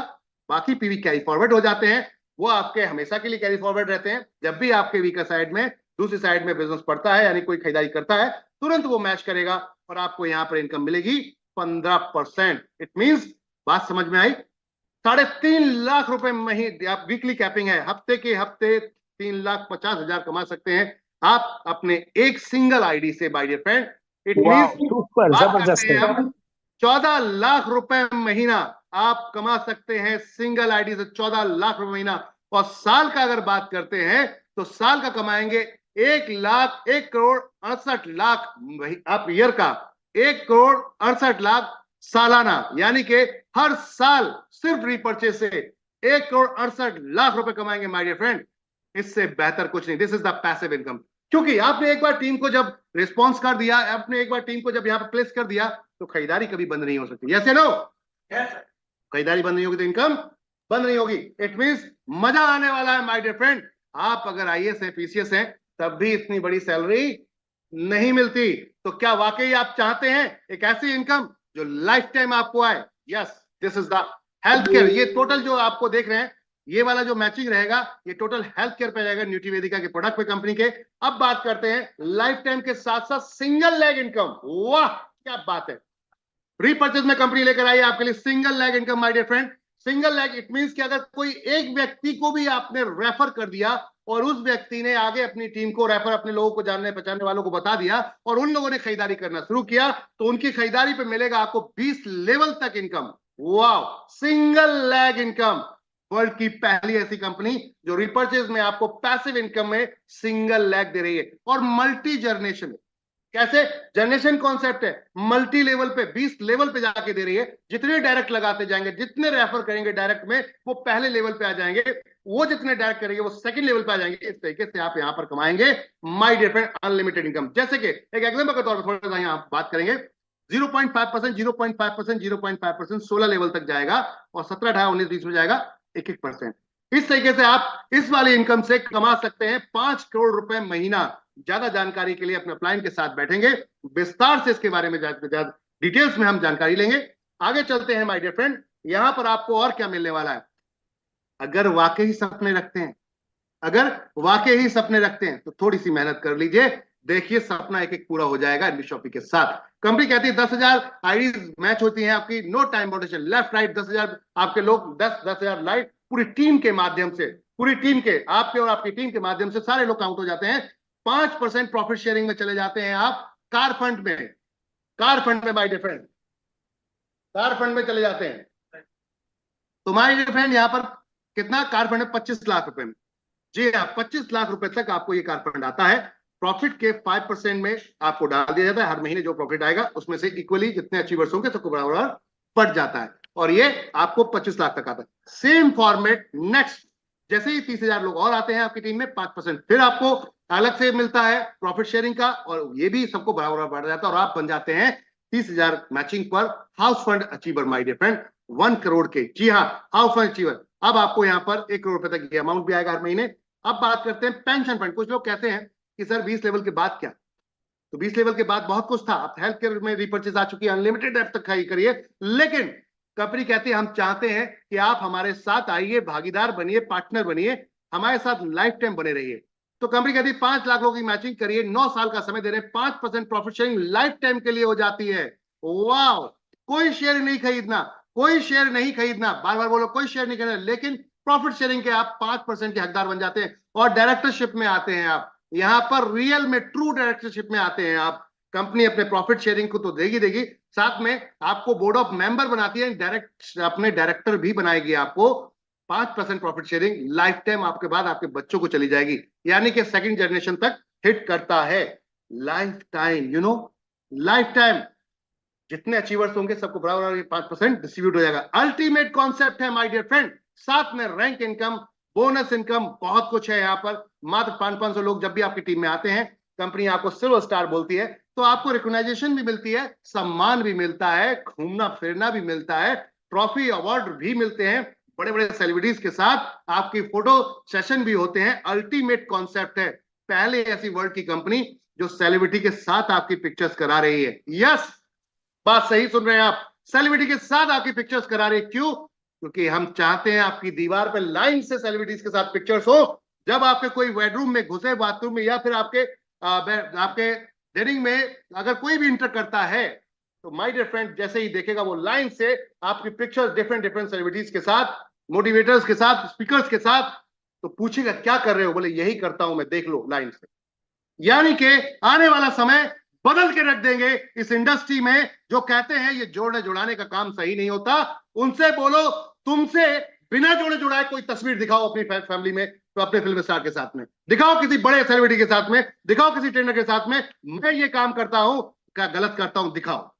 Speaker 1: बाकी पीवी कैरी फॉरवर्ड हो जाते हैं। वो आपके हमेशा के लिए कैरी फॉरवर्ड रहते हैं। जब भी आपके वीकर साइड में, दूसरी साइड में बिजनेस पड़ता है, यानी कोई खरीदारी करता है, तुरंत वो मैच करेगा और आपको यहां पर इनकम मिलेगी 15%। इट मींस, बात समझ में आई? 3.5 लाख रुपए महीने आप वीकली कैपिंग है, हफ्ते के हफ्ते 3,50,000 कमा सकते हैं आप अपने एक सिंगल आईडी से my dear friend. It means
Speaker 3: super
Speaker 1: बात
Speaker 3: जबरदस्त
Speaker 1: करते हैं
Speaker 3: है।
Speaker 1: हम 14 लाख रुपए महीना आप कमा सकते हैं सिंगल आईडी से, 14 लाख रुपए महीना। और साल का अगर बात करते हैं तो साल का कमाएंगे 1,68,68,00,000 आप ईयर का, 1,68,00,000 सालाना, यानी कि हर साल सिर्फ रिपर्चेज से 1,68,00,000 रुपए कमाएंगे माय डियर फ्रेंड। इससे बेहतर कुछ नहीं। This is the passive income. क्योंकि आपने एक बार टीम को जब रिस्पॉन्स कर दिया, आपने एक बार टीम को जब यहां पर प्लेस कर दिया, तो खरीदारी कभी बंद नहीं हो सकती। यस या नो? खरीदारी बंद नहीं होगी तो इनकम बंद नहीं होगी। इट मींस मजा आने वाला है माय डियर फ्रेंड। आप अगर IAS हैं, PCS हैं, तब भी इतनी बड़ी सैलरी नहीं मिलती। तो क्या वाकई आप चाहते हैं एक ऐसी इनकम जो लाइफ टाइम आपको आए? Yes, this is the health care. ये टोटल जो आपको देख रहे हैं, ये वाला जो मैचिंग रहेगा, ये टोटल हेल्थ केयर पे जाएगा, न्यूट्रीवेदिका के प्रोडक्ट पे, कंपनी के। अब बात करते हैं लाइफ टाइम के साथ साथ सिंगल लेग इनकम। वाह, क्या बात है। रीपर्चेज में कंपनी लेकर आई है आपके लिए single leg income my dear friend. Single leg it means कि अगर कोई एक व्यक्ति को भी आपने रेफर कर दिया और उस व्यक्ति ने आगे अपनी टीम को रेफर, अपने लोगों को, जानने पहचानने वालों को बता दिया और उन लोगों ने खरीदारी करना शुरू किया, तो उनकी खरीदारी पे मिलेगा आपको 20 लेवल तक इनकम। वाह, सिंगल लेग इनकम। वर्ल्ड की पहली ऐसी कंपनी जो रिपर्चेज में आपको पैसिव इनकम में सिंगल लेग दे रही है और मल्टी जनरेशन। कैसे? जनरेशन कॉन्सेप्ट है, मल्टी लेवल पे 20 लेवल पे जाके दे रही है। जितने डायरेक्ट लगाते जाएंगे, जितने रेफर करेंगे डायरेक्ट में, वो पहले लेवल पे आ जाएंगे, वो जितने डायरेक्ट करेंगे वो सेकंड लेवल पे आ जाएंगे। इस तरीके से आप यहां पर कमाएंगे my dear friend unlimited income. जैसे कि एक एग्जांपल के तौर पर थोड़ा सा यहां बात करेंगे, 0.5%, 0.5%, 0.5%, 16 लेवल तक जाएगा, और 17, 18, 19, 20 हो जाएगा 1-1%। इस तरीके से आप इस वाली इनकम से कमा सकते हैं 5 करोड़ रुपए महीना। ज्यादा जानकारी के लिए अपने अपलाइन के साथ बैठेंगे, विस्तार से इसके बारे में ज्यादा डिटेल्स में हम जानकारी लेंगे। आगे चलते हैं माय डियर फ्रेंड, यहां पर आपको और क्या मिलने वाला है। अगर वाकई सपने रखते हैं, अगर वाकई ही सपने रखते हैं, तो थोड़ी सी मेहनत कर लीजिए, देखिए सपना एक एक पूरा हो जाएगा एनबी शॉपी के साथ। कंपनी कहती है 10,000 आईडीज मैच होती हैं आपकी, नो टाइम बाउंडेशन, लेफ्ट राइट 10,000 आपके लोग, 10,000 लाइट पूरी टीम के माध्यम से, पूरी टीम के, आपके और आपकी टीम के माध्यम से सारे लोग काउंट हो जाते हैं। 5% प्रॉफिट शेयरिंग में चले जाते हैं आप, कार फंड में, कार फंड में my dear friend, car fund में चले जाते हैं। तो माय डियर फ्रेंड यहां पर कितना कार फंड है? 25 लाख रुपए में। जी हाँ, 25 लाख रुपए तक आपको ये कार फंड आता है। प्रॉफिट के 5% में आपको डाल दिया जाता है, हर महीने जो प्रॉफिट आएगा उसमें से इक्वली जितने अचीवर्स होंगे सबको बराबर बढ़ जाता है, और ये आपको 25 लाख तक आता है। सेम फॉर्मेट नेक्स्ट, जैसे ही 30,000 लोग और आते हैं आपकी टीम में, 5% फिर आपको अलग से मिलता है प्रॉफिट शेयरिंग का, और ये भी सबको बराबर बढ़ जाता है, और आप बन जाते हैं 30,000 मैचिंग पर house fund achiever my dear friend, 1 crore के। जी हाँ, हाउस फंड अचीवर। अब आपको यहां पर 1 करोड़ रुपए तक ये अमाउंट भी आएगा हर महीने। अब बात करते हैं पेंशन फंड। कुछ लोग कहते हैं कि सर 20 लेवल के बाद क्या? तो 20 लेवल के बाद बहुत कुछ था, अब हेल्थ केयर में रिपर्चेज आ चुकी है, अनलिमिटेड एप तक खाई करिए, लेकिन कंपनी कहती है हम चाहते हैं कि आप हमारे साथ आइए, भागीदार बनिए, पार्टनर बनिए, हमारे साथ लाइफ टाइम बने रहिए। तो कंपनी कहती है 5 लाख लोगों की मैचिंग करिए, 9 साल का समय दे रहे हैं, 5% प्रॉफिट शेयरिंग लाइफ टाइम के लिए हो जाती है। वाह, कोई शेयर नहीं खरीदना, कोई शेयर नहीं खरीदना, बार बार बोलो कोई शेयर नहीं खरीदना, लेकिन प्रॉफिट शेयरिंग के आप 5% के हकदार बन जाते हैं, और डायरेक्टरशिप में आते हैं आप, यहां पर रियल में ट्रू डायरेक्टरशिप में आते हैं आप। कंपनी अपने प्रॉफिट शेयरिंग को तो देगी देगी, साथ में आपको बोर्ड ऑफ मेंबर बनाती है, डायरेक्ट अपने डायरेक्टर भी बनाएगी आपको। 5% प्रॉफिट शेयरिंग लाइफ टाइम आपके बाद आपके बच्चों को चली जाएगी, यानी कि सेकंड जनरेशन तक हिट करता है। Life time, you know, life time जितने अचीवर्स होंगे सबको बराबर 5% डिस्ट्रीब्यूट हो जाएगा। अल्टीमेट कॉन्सेप्ट है माय डियर फ्रेंड, साथ में रैंक इनकम, बोनस इनकम, बहुत कुछ है यहाँ पर। मात्र 500 लोग जब भी आपकी टीम में आते हैं, कंपनी आपको सिल्वर स्टार बोलती है, तो आपको रिकॉग्नाइजेशन भी मिलती है, सम्मान भी मिलता है, घूमना फिरना भी मिलता है, ट्रॉफी अवार्ड भी मिलते हैं, बड़े बड़े सेलिब्रिटीज के साथ आपकी फोटो सेशन भी होते हैं। अल्टीमेट कॉन्सेप्ट है, पहले ऐसी वर्ल्ड की कंपनी जो सेलिब्रिटी के साथ आपकी पिक्चर्स करा रही है। यस, बात सही सुन रहे हैं आप, सेलिब्रिटी के साथ आपकी पिक्चर्स करा रही है। क्यों? क्योंकि हम चाहते हैं आपकी दीवार पे लाइन से सेलिब्रिटीज के साथ पिक्चर्स हो। जब आपके कोई बेडरूम में घुसे, बाथरूम में, या फिर आपके डेनिंग में अगर कोई भी इंटर करता है, तो माय डियर फ्रेंड जैसे ही देखेगा वो लाइन से आपकी पिक्चर्स डिफरेंट डिफरेंट सेलिब्रिटीज के साथ, मोटिवेटर्स के साथ, स्पीकर्स के साथ, तो पूछेगा क्या कर रहे हो? बोले यही करता हूं मैं, देख लो लाइन से। यानी कि आने वाला समय बदल के रख देंगे इस इंडस्ट्री में। जो कहते हैं ये जोड़ने जुड़ाने का काम सही नहीं होता, उनसे बोलो तुमसे बिना जोड़े जुड़ाए कोई तस्वीर दिखाओ अपनी फैमिली में, तो अपने फिल्म स्टार के साथ में दिखाओ, किसी बड़े सेलिब्रिटी के साथ में दिखाओ, किसी ट्रेनर के साथ में, मैं ये काम करता हूं, क्या गलत करता हूं, दिखाओ।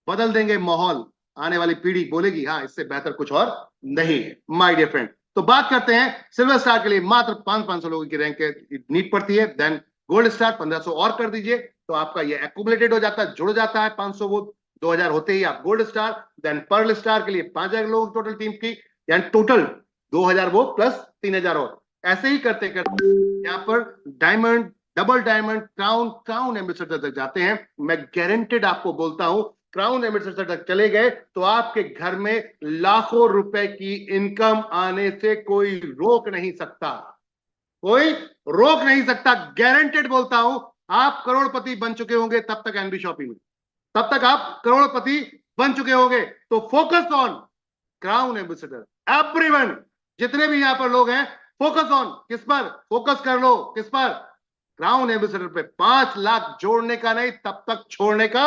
Speaker 1: बदल देंगे माहौल, आने वाली पीढ़ी बोलेगी हाँ इससे बेहतर कुछ और नहीं है माय डियर फ्रेंड। तो बात करते हैं सिल्वर स्टार के लिए मात्र 500 लोगों की रैंक नीड पड़ती है, देन गोल्ड स्टार 1500 और कर दीजिए, तो आपका ये एक्यूमुलेटेड हो जाता है, जुड़ जाता है 500, वो 2000 होते ही आप gold star. Then pearl star के लिए 5000 लोगों की टोटल टीम की, यानी टोटल 2000 वो प्लस 3000 और, ऐसे ही करते करते यहाँ पर diamond, double diamond, crown, crown ambassador तक जाते हैं। मैं गारंटेड आपको बोलता हूं, क्राउन एम्बेसडर तक चले गए तो आपके घर में लाखों रुपए की इनकम आने से कोई रोक नहीं सकता, कोई रोक नहीं सकता। गारंटेड बोलता हूं, आप करोड़पति बन चुके होंगे तब तक एनबी शॉपिंग में, तब तक आप करोड़पति बन चुके होंगे। तो focus on crown ambassador, everyone, जितने भी यहां पर लोग हैं, फोकस ऑन, किस पर फोकस कर लो, किस पर? क्राउन एम्बेसडर पे। 5 लाख जोड़ने का नहीं, तब तक छोड़ने का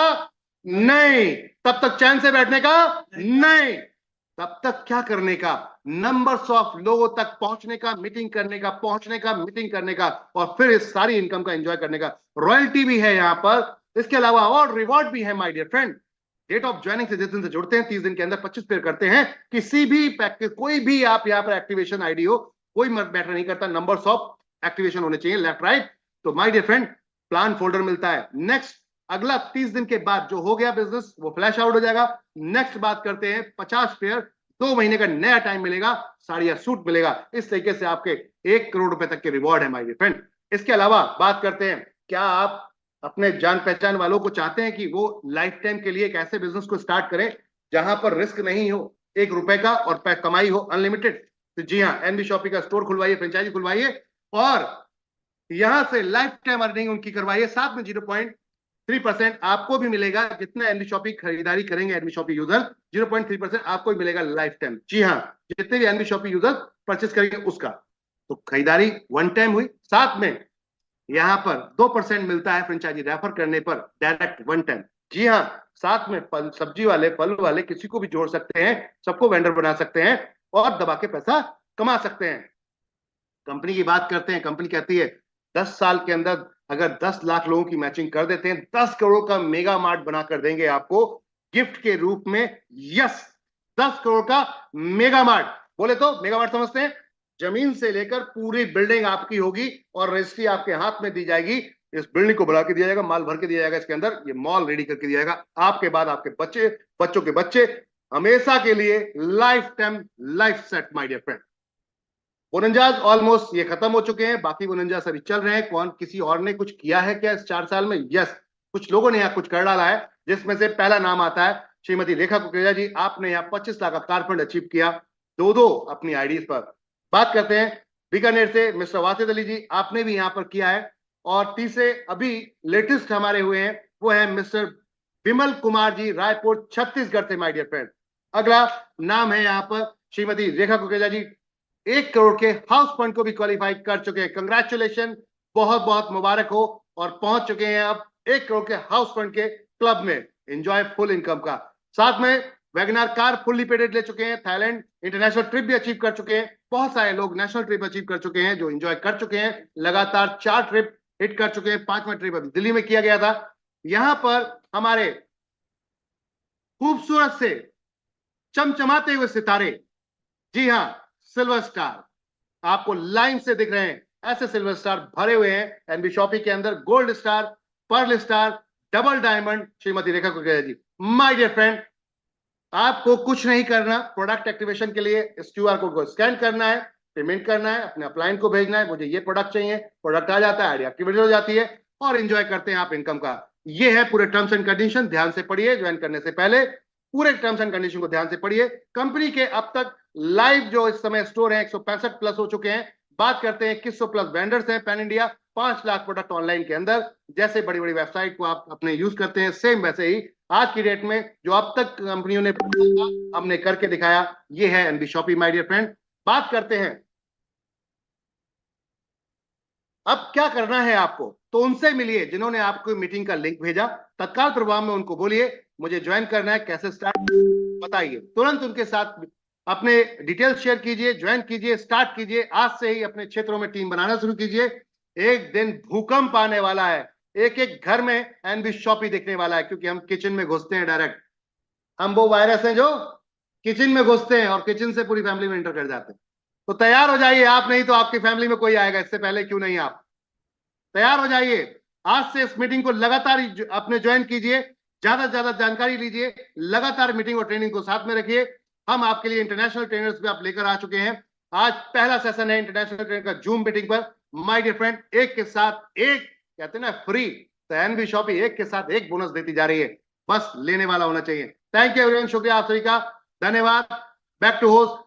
Speaker 1: नहीं, तब तक चैन से बैठने का नहीं। तब तक क्या करने का, नंबर्स ऑफ लोगों तक पहुंचने का, मीटिंग करने का, मीटिंग करने का, और फिर इस सारी इनकम का एंजॉय करने का। रॉयल्टी भी है यहाँ पर, इसके अलावा और रिवॉर्ड भी है my dear friend. Date of joining से जिस दिन से जुड़ते हैं 30 दिन के अंदर 25 पेयर करते हैं, किसी भी पैकेज, कोई भी आप यहाँ पर एक्टिवेशन आईडी हो, कोई मैटर नहीं करता, नंबर्स ऑफ एक्टिवेशन होने चाहिए लेफ्ट राइट। तो my dear friend, plan folder मिलता है। नेक्स्ट अगला 30 दिन के बाद जो हो गया बिजनेस वो फ्लैश आउट हो जाएगा। नेक्स्ट बात करते हैं 50 पेयर, 2 महीने का नया टाइम मिलेगा, साड़ी या सूट मिलेगा। इस तरीके से आपके 1 करोड़ रुपए तक के रिवॉर्ड है माय डियर फ्रेंड। इसके अलावा बात करते हैं, क्या आप अपने जान पहचान वालों को चाहते हैं कि वो लाइफ टाइम के लिए एक ऐसे बिजनेस को स्टार्ट करें जहां पर रिस्क नहीं हो, 1 रुपए का, और कमाई हो अनलिमिटेड? तो जी हाँ, एनबी शॉपी का स्टोर खुलवाइए, फ्रेंचाइजी खुलवाइए, और यहां से लाइफ टाइम अर्निंग उनकी करवाइए। साथ में 0.3% आपको भी मिलेगा। जितना एनबी शॉपी खरीदारी करेंगे एनबी शॉपी यूजर, 0.3% आपको भी मिलेगा लाइफ टाइम। जी हाँ, जितने भी एनबी शॉपी यूजर परचेस करेंगे उसका। तो खरीदारी वन टाइम हुई, साथ में यहां पर 2% मिलता है फ्रेंचाइजी रेफर करने पर, डायरेक्ट वन टाइम। जी हाँ, साथ में फल सब्जी वाले, फल वाले किसी को भी जोड़ सकते हैं, सबको वेंडर बना सकते हैं और दबा के पैसा कमा सकते हैं। कंपनी की बात करते हैं, कंपनी कहती है 10 साल के अंदर अगर 10 लाख लोगों की मैचिंग कर देते हैं, 10 करोड़ का मेगा मार्ट बना कर देंगे आपको गिफ्ट के रूप में। यस, 10 करोड़ का मेगा मार्ट। बोले तो मेगा मार्ट समझते हैं, जमीन से लेकर पूरी बिल्डिंग आपकी होगी और रजिस्ट्री आपके हाथ में दी जाएगी। इस बिल्डिंग को बना के दिया जाएगा, माल भर के दिया जाएगा इसके अंदर, ये मॉल रेडी करके दिया जाएगा। आपके बाद आपके बच्चे, बच्चों के बच्चे, हमेशा के लिए life time life set my dear friend. बुनंजाज ऑलमोस्ट ये खत्म हो चुके हैं, बाकी बुनंजाज अभी चल रहे हैं। कौन, किसी और ने कुछ किया है क्या इस 4 साल में? यस, कुछ लोगों ने यहाँ कुछ कर डाला है, जिसमें से पहला नाम आता है श्रीमती रेखा कुकरेजा जी। आपने यहाँ 25 लाख का कार फंड अचीव किया, दो अपनी आईडीज पर। बात करते हैं बीकानेर से मिस्टर वासिद अली जी, आपने भी यहाँ पर किया है। और तीसरे अभी लेटेस्ट हमारे हुए हैं वो है मिस्टर विमल कुमार जी, रायपुर छत्तीसगढ़ से माय डियर फ्रेंड। अगला नाम है यहाँ पर श्रीमती रेखा कुकरेजा जी, 1 करोड़ के हाउस फंड को भी क्वालिफाई कर चुके हैं। कंग्रेचुलेशन, बहुत बहुत मुबारक हो, और पहुंच चुके हैं अब 1 करोड़ के हाउस फंड के क्लब में। एंजॉय फुल इनकम का। साथ में वैगनार कार फुल्ली पेडेड ले चुके हैं, थाईलैंड इंटरनेशनल ट्रिप भी अचीव कर चुके हैं। बहुत सारे लोग नेशनल ट्रिप अचीव कर चुके हैं जो एंजॉय कर चुके हैं। लगातार 4 ट्रिप हिट कर चुके हैं, 5वां ट्रिप अभी दिल्ली में किया गया था। यहां पर हमारे खूबसूरत से चमचमाते हुए सितारे, जी हाँ, सिल्वर स्टार आपको लाइन से दिख रहे हैं। ऐसे सिल्वर स्टार भरे हुए हैं एनबी शॉपी के अंदर, gold star, pearl star, double diamond, Shrimati Rekha Kukreja ji. My dear friend, आपको कुछ नहीं करना, प्रोडक्ट एक्टिवेशन के लिए इस क्यूआर कोड को स्कैन करना है, पेमेंट करना है, अपने अपलाइन को भेजना है, मुझे ये प्रोडक्ट चाहिए, प्रोडक्ट आ जाता है, आईडी एक्टिवेट हो जाती है, और एंजॉय करते हैं आप इनकम का। ये है पूरे टर्म्स एंड कंडीशन, ध्यान से पढ़िए। ज्वाइन करने से पहले पूरे टर्म्स एंड कंडीशन को ध्यान से पढ़िए। कंपनी के अब तक लाइव जो इस समय स्टोर है 165 प्लस हो चुके हैं। बात करते हैं 2100 प्लस वेंडर्स हैं pan India, 5 lakh product online के अंदर। जैसे बड़ी बड़ी वेबसाइट को आप अपने यूज करते हैं, सेम वैसे ही आज की डेट में जो अब तक कंपनियों ने हमने करके दिखाया, ये है NB Shoppy my dear friend. बात करते हैं अब क्या करना है आपको, तो उनसे मिलिए जिन्होंने आपको मीटिंग का लिंक भेजा। तत्काल प्रभाव में उनको बोलिए मुझे ज्वाइन करना है, कैसे स्टार्ट बताइए। तुरंत उनके साथ अपने डिटेल्स शेयर कीजिए, ज्वाइन कीजिए, स्टार्ट कीजिए। आज से ही अपने क्षेत्रों में टीम बनाना शुरू कीजिए। एक दिन भूकंप आने वाला है, एक एक घर में एनबी शॉपी दिखने वाला है, क्योंकि हम किचन में घुसते हैं डायरेक्ट। हम वो वायरस हैं जो किचन में घुसते हैं और किचन से पूरी फैमिली में एंटर कर जाते हैं। तो तैयार हो जाइए, आप नहीं तो आपकी फैमिली में कोई आएगा, इससे पहले क्यों नहीं आप तैयार हो जाइए। आज से इस मीटिंग को लगातार अपने ज्वाइन कीजिए, ज्यादा से ज्यादा जानकारी लीजिए, लगातार मीटिंग और ट्रेनिंग को साथ में रखिए। हम आपके लिए इंटरनेशनल ट्रेनर्स भी आप लेकर आ चुके हैं। आज पहला सेशन है इंटरनेशनल ट्रेनर का जूम मीटिंग पर। माय डियर फ्रेंड, एक के साथ एक, कहते हैं ना फ्री, तो एनबी शॉपी एक के साथ एक बोनस देती जा रही है, बस लेने वाला होना चाहिए। थैंक यू एवरीवन, शुक्रिया आप सभी का, धन्यवाद। Back to host